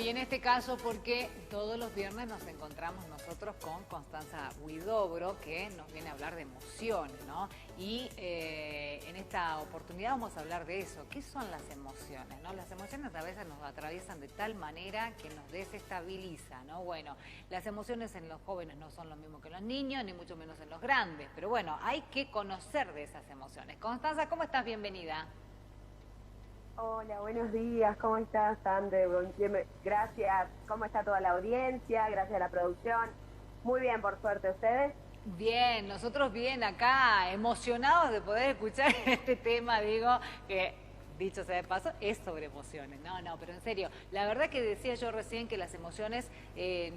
y en este caso porque todos los viernes nos encontramos nosotros con Constanza Huidobro, que nos viene a hablar de emociones, ¿no? Y en esta oportunidad vamos a hablar de eso. ¿Qué son las emociones, no? Las emociones a veces nos atraviesan de tal manera que nos desestabiliza, ¿no? Bueno, las emociones en los jóvenes no son lo mismo que en los niños, ni mucho menos en los grandes. Pero bueno, hay que conocer de esas emociones. Constanza, ¿cómo estás? Bienvenida. Hola, buenos días, ¿cómo estás, Sandra? Gracias, ¿cómo está toda la audiencia? Gracias a la producción. Muy bien, por suerte, ¿ustedes? Bien, nosotros bien acá, emocionados de poder escuchar este tema, digo, que dicho sea de paso, es sobre emociones. No, pero en serio, la verdad que decía yo recién que las emociones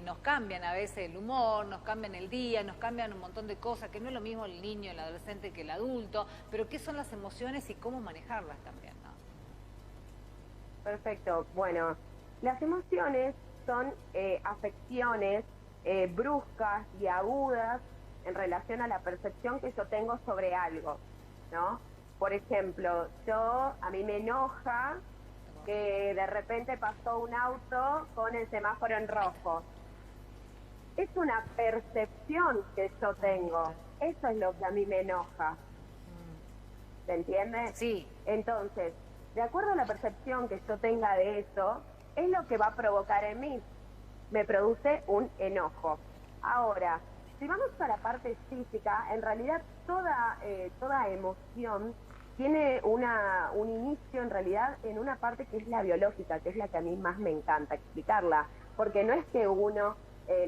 nos cambian a veces el humor, nos cambian el día, nos cambian un montón de cosas, que no es lo mismo el niño, el adolescente que el adulto, pero qué son las emociones y cómo manejarlas también, ¿no? Perfecto. Bueno, las emociones son afecciones bruscas y agudas en relación a la percepción que yo tengo sobre algo, ¿no? Por ejemplo, a mí me enoja que de repente pasó un auto con el semáforo en rojo. Es una percepción que yo Ahí está. tengo. Eso es lo que a mí me enoja. ¿Se entiende? Sí, Entonces, de acuerdo a la percepción que yo tenga de eso, es lo que va a provocar en mí. Me produce un enojo. Ahora, si vamos a la parte física, en realidad toda emoción tiene un inicio en realidad en una parte que es la biológica, que es la que a mí más me encanta explicarla, porque no es que uno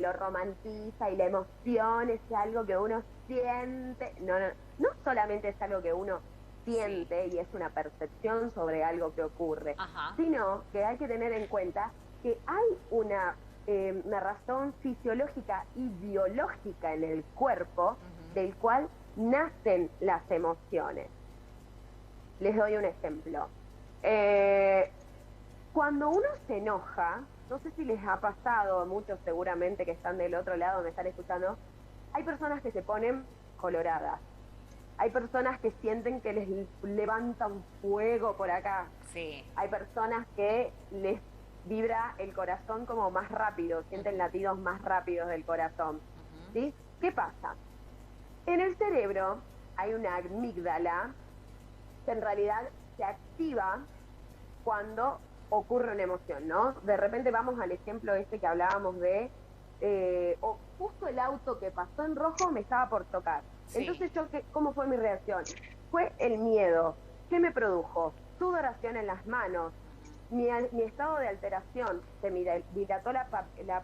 lo romantiza y la emoción es algo que uno siente, no solamente es algo que uno sí, siente y es una percepción sobre algo que ocurre, ajá, sino que hay que tener en cuenta que hay una razón fisiológica y biológica en el cuerpo del cual nacen las emociones. Les doy un ejemplo. Eh, Cuando uno se enoja, no sé si les ha pasado, muchos seguramente que están del otro lado, me están escuchando, hay personas que se ponen coloradas. Hay personas que sienten que les levanta un fuego por acá. sí. Hay personas que les vibra el corazón como más rápido, sienten latidos más rápidos del corazón. ¿Sí? ¿Qué pasa? En el cerebro hay una amígdala que en realidad se activa cuando ocurre una emoción, ¿no? De repente vamos al ejemplo este que hablábamos de, justo el auto que pasó en rojo me estaba por tocar. Sí, Entonces ¿cómo fue mi reacción? Fue el miedo. ¿Qué me produjo? Sudoración en las manos, mi estado de alteración, se me dilató la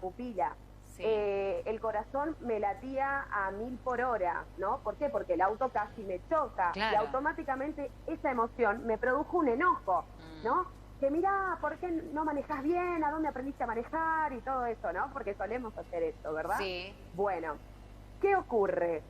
pupila, sí, el corazón me latía a 1000 por hora, ¿no? ¿Por qué? Porque el auto casi me choca y claro. automáticamente esa emoción me produjo un enojo, ¿no? Que mira, ¿por qué no manejas bien? ¿A dónde aprendiste a manejar? Y todo eso, ¿no? Porque solemos hacer eso, ¿verdad? Sí, Bueno, ¿qué ocurre?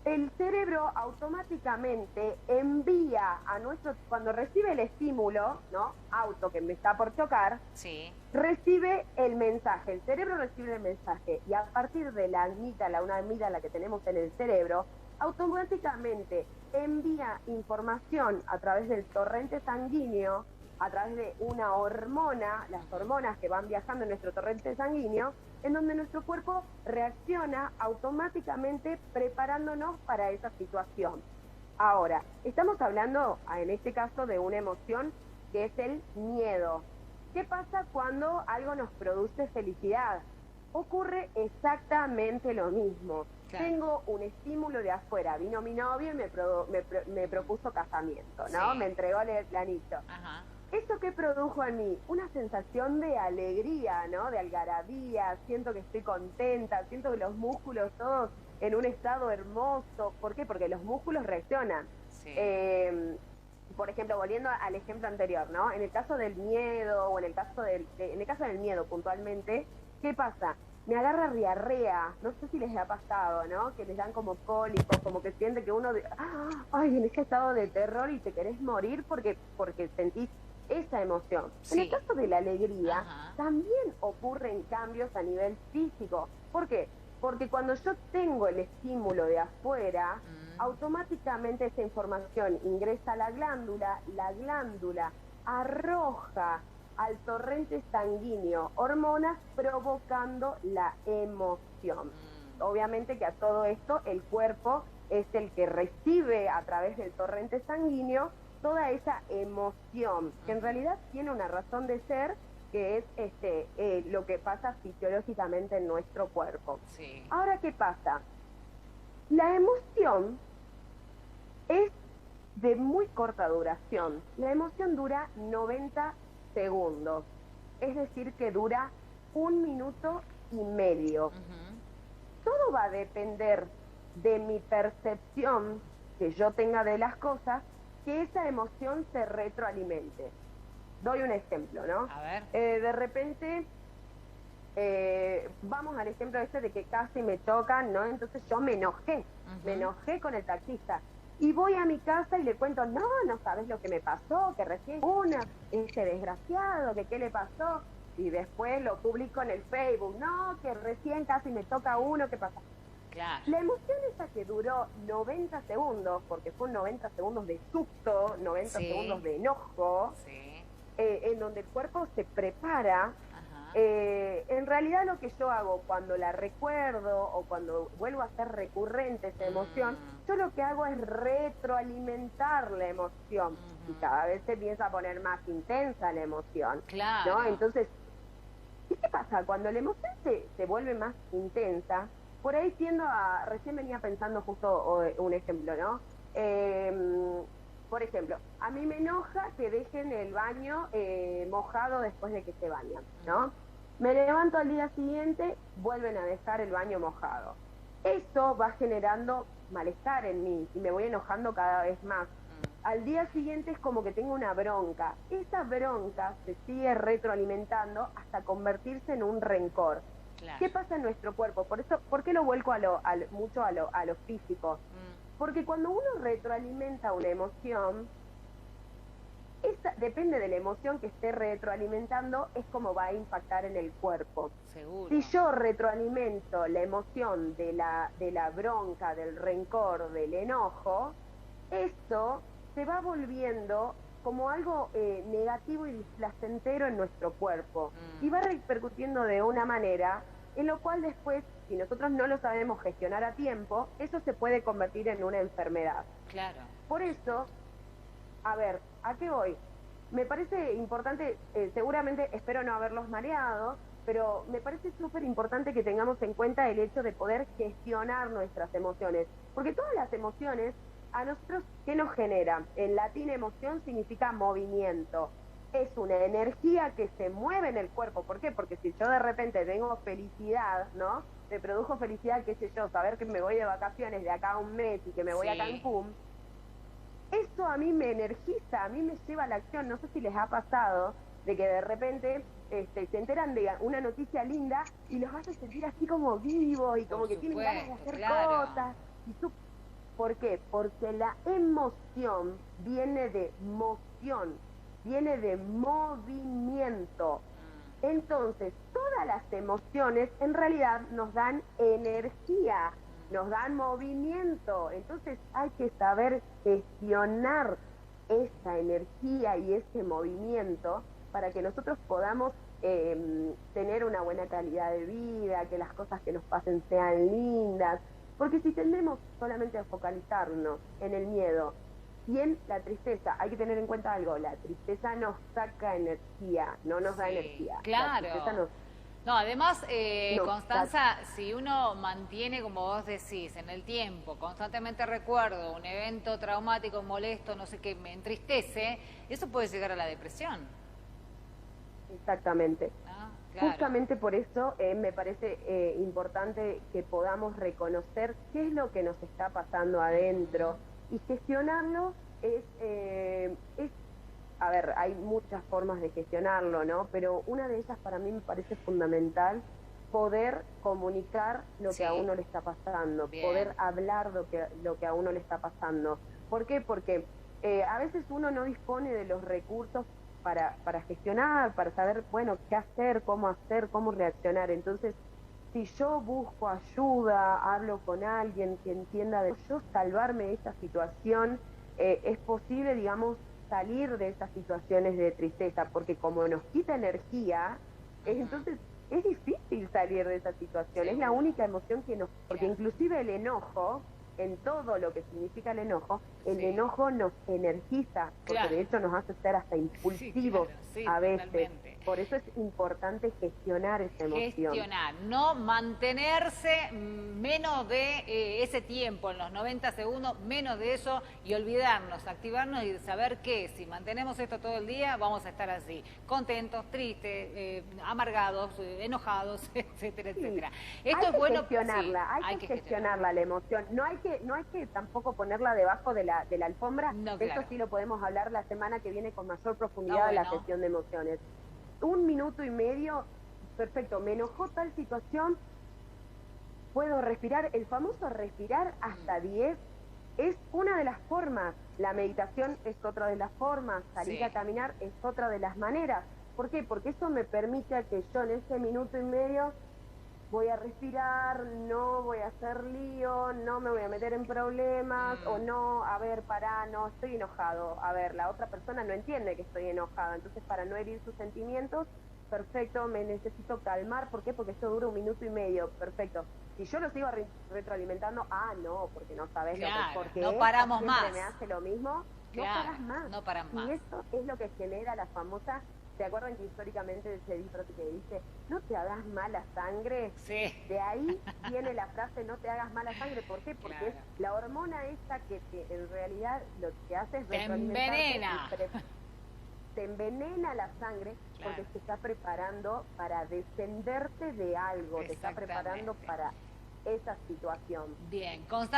El cerebro automáticamente envía a cuando recibe el estímulo, ¿no? Auto que me está por chocar, sí, recibe el mensaje, el cerebro recibe el mensaje y a partir de la amígdala, una amígdala que tenemos en el cerebro, automáticamente envía información a través del torrente sanguíneo, a través de una hormona, las hormonas que van viajando en nuestro torrente sanguíneo, en donde nuestro cuerpo reacciona automáticamente preparándonos para esa situación. Ahora, estamos hablando en este caso de una emoción que es el miedo. ¿Qué pasa cuando algo nos produce felicidad? Ocurre exactamente lo mismo. claro. Tengo un estímulo de afuera, vino mi novio y me propuso casamiento, ¿no? Sí, Me entregó el anillo. ajá. ¿Eso qué produjo en mí? Una sensación de alegría, ¿no? De algarabía, siento que estoy contenta, siento que los músculos todos en un estado hermoso. ¿Por qué? Porque los músculos reaccionan. Sí, Eh, por ejemplo, volviendo al ejemplo anterior, ¿no? En el caso del miedo, o en el caso en el caso del miedo puntualmente, ¿qué pasa? Me agarra diarrea, no sé si les ha pasado, ¿no? Que les dan como cólicos, como que siente que uno, ay, en ese estado de terror y te querés morir porque sentís esa emoción. En el sí, caso de la alegría, ajá. también ocurren cambios a nivel físico. ¿Por qué? Porque cuando yo tengo el estímulo de afuera, automáticamente esa información ingresa a la glándula arroja al torrente sanguíneo hormonas provocando la emoción. Obviamente que a todo esto el cuerpo es el que recibe a través del torrente sanguíneo toda esa emoción, que en realidad tiene una razón de ser, que es lo que pasa fisiológicamente en nuestro cuerpo. Sí. Ahora, ¿qué pasa? La emoción es de muy corta duración. La emoción dura 90 segundos, es decir, que dura 1 minuto y medio. Todo va a depender de mi percepción que yo tenga de las cosas, que esa emoción se retroalimente. Doy un ejemplo, ¿no? A ver. De repente, vamos al ejemplo este de que casi me chocan, ¿no? Entonces yo me enojé con el taxista. Y voy a mi casa y le cuento, no sabes lo que me pasó, que recién ese desgraciado, que qué le pasó. Y después lo publico en el Facebook, no, que recién casi me toca uno, ¿qué pasa? Claro. La emoción esa que duró 90 segundos, porque fue 90 segundos de susto, 90 segundos de enojo, en donde el cuerpo se prepara. En realidad lo que yo hago cuando la recuerdo o cuando vuelvo a ser recurrente esa emoción, yo lo que hago es retroalimentar la emoción y cada vez se empieza a poner más intensa la emoción. Claro. ¿No? Entonces, ¿y qué pasa? Cuando la emoción se vuelve más intensa, por ahí recién venía pensando justo un ejemplo, ¿no? Por ejemplo, a mí me enoja que dejen el baño mojado después de que se bañan, ¿no? Me levanto al día siguiente, vuelven a dejar el baño mojado. Eso va generando malestar en mí y me voy enojando cada vez más. Al día siguiente es como que tengo una bronca. Esa bronca se sigue retroalimentando hasta convertirse en un rencor. Claro. ¿Qué pasa en nuestro cuerpo? ¿Por qué lo vuelco mucho a lo físico? Porque cuando uno retroalimenta una emoción, depende de la emoción que esté retroalimentando, es como va a impactar en el cuerpo. Seguro. Si yo retroalimento la emoción de la bronca, del rencor, del enojo, esto se va volviendo como algo negativo y displacentero en nuestro cuerpo y va repercutiendo de una manera en lo cual después, si nosotros no lo sabemos gestionar a tiempo, eso se puede convertir en una enfermedad. Claro. Por eso, a ver, ¿a qué voy? Me parece importante, seguramente espero no haberlos mareado, pero me parece súper importante que tengamos en cuenta el hecho de poder gestionar nuestras emociones, porque todas las emociones, a nosotros, ¿qué nos genera? En latín, emoción significa movimiento. Es una energía que se mueve en el cuerpo. ¿Por qué? Porque si yo de repente tengo felicidad, ¿no? Me produjo felicidad, qué sé yo, saber que me voy de vacaciones de acá a un mes y que me voy a Cancún, eso a mí me energiza, a mí me lleva a la acción. No sé si les ha pasado de que de repente se enteran de una noticia linda y los hace sentir así como vivos y como que tienen ganas de hacer cosas. ¿Por qué? Porque la emoción viene de moción, viene de movimiento. Entonces, todas las emociones en realidad nos dan energía, nos dan movimiento. Entonces hay que saber gestionar esa energía y ese movimiento para que nosotros podamos tener una buena calidad de vida, que las cosas que nos pasen sean lindas. Porque si tendemos solamente a focalizarnos en el miedo y en la tristeza, hay que tener en cuenta algo, la tristeza nos saca energía, no nos da energía. Claro. No, además, Constanza, si uno mantiene, como vos decís, en el tiempo, constantemente recuerdo un evento traumático, molesto, no sé qué, me entristece, eso puede llegar a la depresión. Exactamente. Claro. Justamente por eso me parece importante que podamos reconocer qué es lo que nos está pasando adentro y gestionarlo a ver, hay muchas formas de gestionarlo, ¿no? Pero una de ellas para mí me parece fundamental poder comunicar lo que a uno le está pasando, poder hablar lo que a uno le está pasando. ¿Por qué? Porque a veces uno no dispone de los recursos para gestionar, para saber, bueno, qué hacer, cómo reaccionar. Entonces, si yo busco ayuda, hablo con alguien que entienda de yo salvarme de esta situación, es posible, digamos, salir de esas situaciones de tristeza, porque como nos quita energía, entonces es difícil salir de esa situación. Es la única emoción que nos... Porque inclusive el enojo, en todo lo que significa el enojo nos energiza, porque de hecho nos hace ser hasta impulsivos a veces. Totalmente. Por eso es importante gestionar esa emoción. Gestionar, no mantenerse menos de ese tiempo, en los 90 segundos, menos de eso, y olvidarnos, activarnos y saber que si mantenemos esto todo el día, vamos a estar así, contentos, tristes, amargados, enojados, etcétera, etcétera. Esto es bueno. Hay que gestionarla la emoción. No hay que tampoco ponerla debajo de la alfombra. No, claro. Eso sí lo podemos hablar la semana que viene con mayor profundidad de la gestión de emociones. 1 minuto y medio, perfecto, me enojó tal situación, puedo respirar. El famoso respirar hasta 10 es una de las formas. La meditación es otra de las formas, salir a caminar es otra de las maneras. ¿Por qué? Porque eso me permite que yo en ese minuto y medio voy a respirar, no voy a hacer lío, no me voy a meter en problemas, o no, a ver, pará, no, estoy enojado. A ver, la otra persona no entiende que estoy enojada, entonces para no herir sus sentimientos, perfecto, me necesito calmar. ¿Por qué? Porque esto dura 1 minuto y medio, perfecto. Si yo lo sigo retroalimentando, no, porque no sabes lo que, porque no paramos más. Me hace lo mismo, no paras más. No paras más. Y eso es lo que genera la famosa... ¿Se acuerdan que históricamente se dijo que dice, no te hagas mala sangre? Sí. De ahí viene la frase, no te hagas mala sangre. ¿Por qué? Porque es la hormona esta que en realidad lo que hace es te envenena la sangre, porque te está preparando para defenderte de algo, te está preparando para esa situación. Bien,